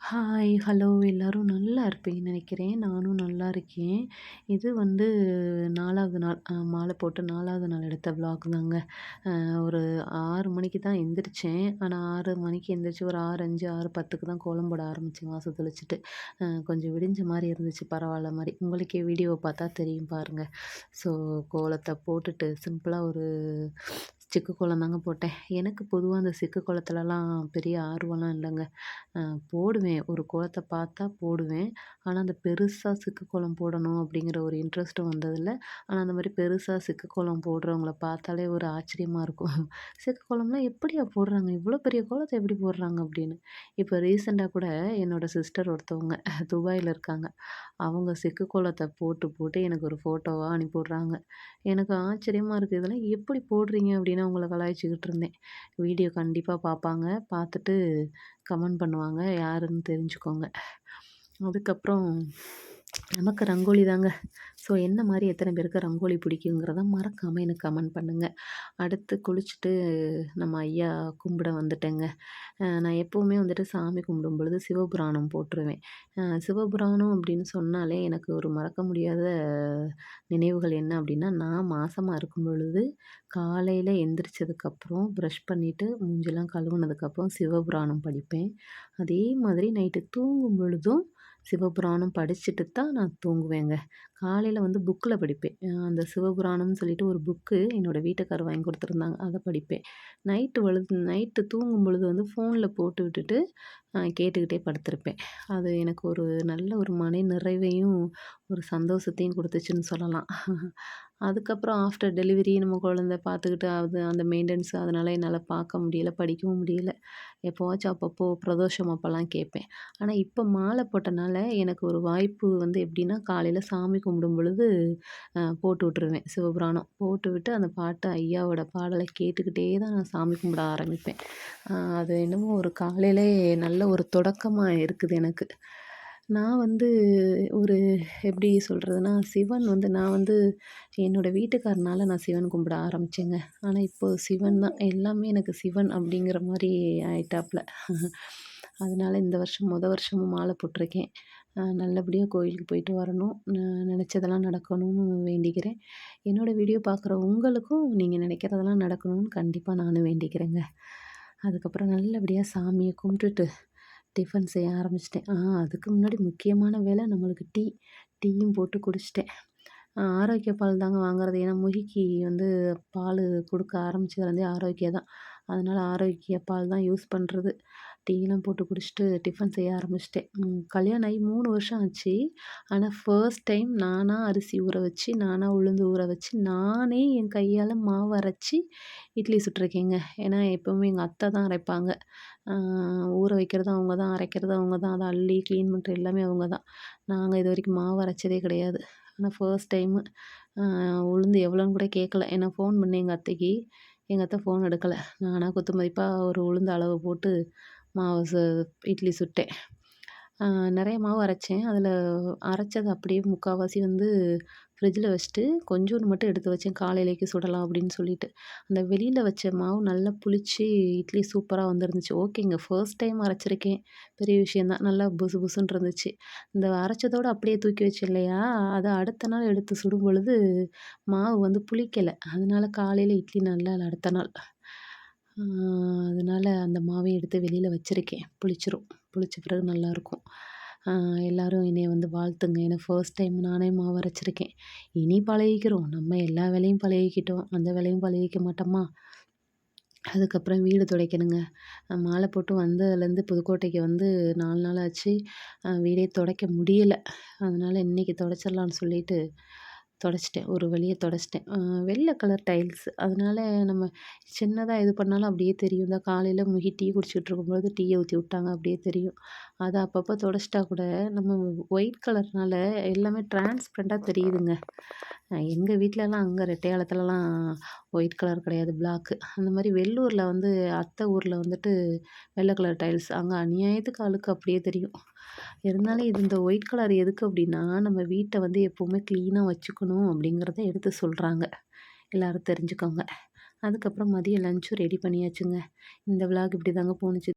Hi, hello எல்லாரும் நல்லா இருப்பீங்கன்னு நினைக்கிறேன். நானும் நல்லா இருக்கேன். இது வந்து 4வது நாள் மாலை போட்டு 4வது நாள் எடுத்த விளாக் தாங்க. ஒரு 6 மணிக்கு தான் எந்திரிச்சேன். ஆனா 6 மணிக்கு எந்திரிச்சு ஒரு 6:05, 6:10க்கு தான் கோலம் போட ஆரம்பிச்சேன் வாச தெளிச்சுட்டு. கொஞ்சம் விடிஞ்ச மாரி இருந்துச்சு, பரவாயில்ல மாரி. உங்களுக்கே வீடியோவ பார்த்தா தெரியும் பாருங்க. ஸோ கோலத்த போட்டுட்டு சிம்பிளா ஒரு சிக்கு கோலம் தாங்க போட்டேன். எனக்கு பொதுவா அந்த சிக்கு கோலத்துலலாம் பெரிய ஆர்வம்லாம் இல்லங்க. அ போடுவேன். ஒரு கோலத்த பார்த்தா போடுவேன். ஆனா, அந்த பெருசா சிக்கு கோலம் போடணும் அப்படிங்கிற ஒரு இன்ட்ரெஸ்ட்டும் வந்ததில்ல. ஆனா, அந்த மாரி பெருசா சிக்கு கோலம் போடுறவங்கள பார்த்தாலே ஒரு ஆச்சரியமா இருக்கும். சிக்கு கோலம்லாம் எப்படியா போடுறாங்க? இவ்வளோ பெரிய கோலத்த எப்படி போடுறாங்க? அப்படின்னு. இப்போ ரீசெண்டா கூட என்னோட சிஸ்டர் ஒருத்தவங்க துபாயில இருக்காங்க. அவங்க சிக்கு கோலத்த போட்டு, போட்டு எனக்கு ஒரு ஃபோட்டோவா அனுப்பி விடுறாங்க. எனக்கு ஆச்சரியமா இருக்கு. இதெல்லாம் எப்படி போடுறீங்க? அப்படின்னு அவங்கள கலாய்ச்சிக்கிட்டு இருந்தேன். வீடியோ கண்டிப்பா பார்ப்பாங்க. பார்த்துட்டு கமெண்ட் பண்ணுவாங்க. யாருன்னு தெரிஞ்சுக்கோங்க. அதுக்கப்புறம் நமக்கு ரங்கோலி தாங்க. ஸோ என்ன மாரி எத்தன பேருக்கு ரங்கோலி பிடிக்குங்கிறத மறக்காம எனக்கு கமெண்ட் பண்ணுங்க. அடுத்து குளிச்சுட்டு நம்ம ஐயா கும்பிட வந்துட்டேங்க. நான் எப்பவுமே வந்துட்டு சாமி கும்பிடும் பொழுது சிவபுராணம் போட்டுருவேன். சிவபுராணம் அப்படின்னு சொன்னாலே எனக்கு ஒரு மறக்க முடியாத நினைவுகள் என்ன அப்படின்னா, நான் மாசமா இருக்கும் பொழுது காலையில எந்திரிச்சதுக்கப்புறம் ப்ரஷ் பண்ணிட்டு மூஞ்சிலாம் கழுவுனதுக்கப்புறம் சிவபுராணம் படிப்பேன். அதே மாதிரி நைட்டு தூங்கும் பொழுதும் சிவபுராணம் படிச்சுட்டு தான் நான் தூங்குவேங்க. காலையில வந்து புக்ல படிப்பேன். அந்த சிவபுராணம்னு சொல்லிட்டு ஒரு புக்கு என்னோட வீட்டுக்காரர் வாங்கி குடுத்துருந்தாங்க. அத படிப்பேன். நைட்டு தூங்கும் பொழுது வந்து ஃபோன்ல போட்டு விட்டுட்டு கேட்டுக்கிட்டே படுத்திருப்பேன். அது எனக்கு ஒரு நல்ல ஒரு மன நிறைவையும், ஒரு சந்தோஷத்தையும் குடுத்துச்சுன்னு சொல்லலாம். அதுக்கப்புறம் ஆஃப்டர் டெலிவரி நம்ம குழந்தை பார்த்துக்கிட்டு அது அந்த மெயின்டனன்ஸ் அதனால என்னால பார்க்க முடியல, படிக்கவும் முடியல. எப்போவாச்சும் அப்பப்போ பிரதோஷம் அப்பலாம் கேட்பேன். ஆனா இப்ப மாலை போட்டனால எனக்கு ஒரு வாய்ப்பு வந்து எப்படின்னா, காலையில சாமி கும்பிடும் பொழுது போட்டு விட்டுருவேன் சிவபுராணம். போட்டுவிட்டு அந்த பாட்டு ஐயாவோட பாடல கேட்டுக்கிட்டே தான் நான் சாமி கும்பிட ஆரம்பிப்பேன். அது என்னமோ ஒரு காலையிலே நல்ல ஒரு தொடக்கமா இருக்குது எனக்கு. நான் வந்து ஒரு எப்படி சொல்றதுன்னா, சிவன் வந்து நான் வந்து என்னோட வீட்டுக்காரனால நான் சிவன் கும்பிட ஆரம்பிச்சேங்க. ஆனா இப்போ சிவன் தான் எல்லாமே எனக்கு சிவன் அப்படிங்கிற மாரி ஆயிட்டாப்ல. அதனால இந்த வருஷம் வருஷமும் மாலை போட்டிருக்கேன். நல்லபடியா கோயிலுக்கு போயிட்டு வரணும். நினச்சதெல்லாம் நடக்கணும்னு வேண்டிக்கிறேன். என்னோட வீடியோ பார்க்குற உங்களுக்கும் நீங்க நினைக்கிறதெல்லாம் நடக்கணும்னு கண்டிப்பா நானும் வேண்டிக்கிறேங்க. அதுக்கப்புறம் நல்லபடியா சாமிய கும்பிட்டுட்டு டிஃபன் செய்ய ஆரம்பிச்சுட்டேன். அதுக்கு முன்னாடி முக்கியமான வேலை நம்மளுக்கு டீ. டீயும் போட்டு குடிச்சுட்டேன். ஆரோக்கிய பால் தாங்க வாங்குறது. ஏன்னா முகிக்கு வந்து பாலு குடுக்க ஆரம்பிச்சதுலேருந்தே ஆரோக்கியா தான். அதனால ஆரோக்கிய பால் தான் யூஸ் பண்றது. டீலாம் போட்டு குடிச்சுட்டு டிஃபன் செய்ய ஆரம்பிச்சுட்டேன். கல்யாணம் ஆகி 3 வருஷம் ஆச்சு. ஆனா ஃபர்ஸ்ட் டைம் நானா அரிசி ஊற வச்சு, நானா உளுந்து ஊற வச்சு, நானே என் கையால மாவு அரைச்சு இட்லி சுட்டுருக்கேங்க. ஏன்னா எப்பவுமே எங்க அத்தை தான் அரைப்பாங்க. ஆ ஊற வைக்கிறது அவங்க தான், அரைக்கிறது அவங்க தான். அத அள்ளி கிளீன் பண்றது எல்லாமே அவங்க தான். நாங்க இதுவரைக்கும் மாவு அரைச்சதே கிடையாது. ஆனா ஃபர்ஸ்ட் டைமு. அ உளுந்து எவ்வளோன்னு கூட கேட்கல. ஏன்னா ஃபோன் பண்ணேன் எங்க அத்தைக்கு. எங்க அத்தை ஃபோன் எடுக்கல. நானா குத்து மதிப்பா ஒரு உளுந்து அளவு போட்டு மாவு இட்லி சுட்டேன். அ நெறைய மாவு அரைச்சேன். அதில அரைச்சது அப்படியே முக்காவாசி வந்து ஃப்ரிட்ஜில வச்சுட்டு, கொஞ்சோண்டு மட்டும் எடுத்து வச்சேன். காலையிலேக்கு சுடலாம் அப்படின்னு சொல்லிட்டு. அந்த வெளியில வச்ச மாவு நல்லா புளிச்சு இட்லி சூப்பரா வந்திருந்துச்சு. ஓகேங்க. ஃபர்ஸ்ட் டைம் அரைச்சிருக்கேன். பெரிய விஷயம் தான். நல்லா புசு புசுன்னு இருந்துச்சு. இந்த அரைச்சதோட அப்படியே தூக்கி வச்சேன் இல்லையா, அத அடுத்த நாள் எடுத்து சுடும்பொழுது மாவு வந்து புளிக்கல. அதனால காலையில இட்லி நல்லா இல்ல அடுத்த நாள். ஆ அதனால அந்த மாவையும் எடுத்து வெளியில வச்சிருக்கேன். புளிச்சிரும். புளிச்ச பிறகு நல்லாயிருக்கும். ஆ எல்லாரும் என்னைய வந்து வாழ்த்துங்க. ஏன்னா ஃபர்ஸ்ட் டைம் நானே மாவு அரைச்சிருக்கேன். இனி பழகிக்கிறோம். நம்ம எல்லா வேலையும் பழகிக்கிட்டோம். அந்த வேலையும் பழகிக்க மாட்டோமா? அதுக்கப்புறம் வீடு துடைக்கணுங்க. மாலை போட்டு வந்ததுலேருந்து புதுக்கோட்டைக்கு வந்து 4 நாள் ஆச்சு. வீடே துடைக்க முடியல. அதனால இன்னைக்கு துடைச்சிடலான்னு சொல்லிட்டு தொடச்சுட்டேன். ஒரு வழியா தொடச்சுட்டேன். வெள்ள கலர் டைல்ஸ். அதனால நம்ம சின்னதா இது பண்ணாலும் அப்படியே தெரியும். இந்த காலையில முகி டீ குடிச்சிட்டு இருக்கும்போது டீய ஊத்தி விட்டாங்க அப்படியே தெரியும். அத அப்பப்போ தொடச்சுட்டா கூட நம்ம ஒயிட் கலர்னால எல்லாமே டிரான்ஸ்பரண்டா தெரியுதுங்க. எங்க வீட்லலாம் அங்க ரெட்டையாளத்துலலாம் ஒயிட் கலர் கிடையாது பிளாக்கு. அந்த மாரி வெள்ளூர்ல வந்து அத்தை ஊர்ல வந்துட்டு வெள்ள கலர் டைல்ஸ். அங்க அநியாயத்துக்கு அழுக்கு அப்படியே தெரியும். இருந்தாலும் இது இந்த ஒயிட் கலர் எதுக்கு அப்படின்னா, நம்ம வீட்ட வந்து எப்பவுமே கிளீனா வச்சுக்கணும் அப்படிங்கிறத எடுத்து சொல்றாங்க. எல்லாரும் தெரிஞ்சுக்கோங்க. அதுக்கப்புறம் மதியம் லஞ்சும் ரெடி பண்ணியாச்சுங்க. இந்த விளாக் இப்படிதாங்க போணுச்சு.